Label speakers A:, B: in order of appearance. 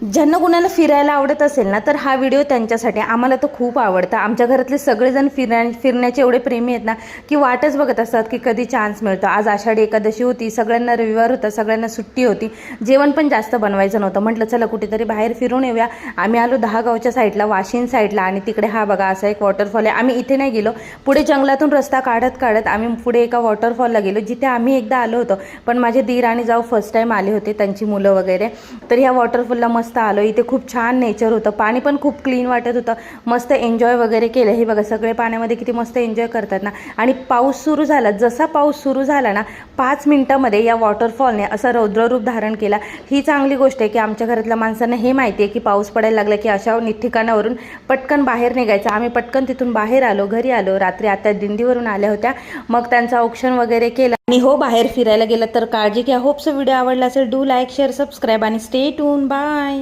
A: ज्यांना कुणाला फिरायला आवडत असेल ना, तर हा व्हिडिओ त्यांच्यासाठी. आम्हाला तर खूप आवडतं. आमच्या घरातले सगळेजण फिरण्याचे एवढे प्रेमी आहेत ना, की वाटच बघत असतात की कधी चान्स मिळतो. आज आषाढी एकादशी होती, सगळ्यांना रविवार होता, सगळ्यांना सुट्टी होती. जेवण पण जास्त बनवायचं नव्हतं. म्हटलं चला कुठेतरी बाहेर फिरून येऊया. आम्ही आलो दहागावच्या साईडला, वाशिन साईडला, आणि तिकडे हा बघा असा एक वॉटरफॉल आहे. आम्ही इथे नाही गेलो, पुढे जंगलातून रस्ता काढत काढत आम्ही पुढे एका वॉटरफॉलला गेलो, जिथे आम्ही एकदा आलो होतो. पण माझे दीर आणि जाऊ फर्स्ट टाईम आले होते, त्यांची मुलं वगैरे. तर ह्या वॉटरफॉलला मस्त आलो. इथे खूप छान नेचर होतं, पाणी पण खूप क्लीन वाटत होतं. मस्त एन्जॉय वगैरे केलं. हे बघा सगळे पाण्यामध्ये किती मस्त एन्जॉय करतात ना. आणि पाऊस सुरू झाला, जसा पाऊस सुरू झाला ना, 5 मिनिटामध्ये या वॉटरफॉलने असं रौद्ररूप धारण केला. ही चांगली गोष्ट आहे की आमच्या घरातल्या माणसांना हे माहिती आहे की पाऊस पडायला लागला की अशा ठिकाणावरून पटकन बाहेर निघायचं. आम्ही पटकन तिथून बाहेर आलो, घरी आलो. रात्री आता दिंडीवरून आल्या होत्या, मग त्यांचं औक्षण वगैरे केलं. आणि हो, बाहेर फिरायला गेलं तर काळजी घ्या. होप्स व्हिडिओ आवडला असेल. डू लाईक, शेअर, सबस्क्राईब आणि स्टे ट्यून. बाय.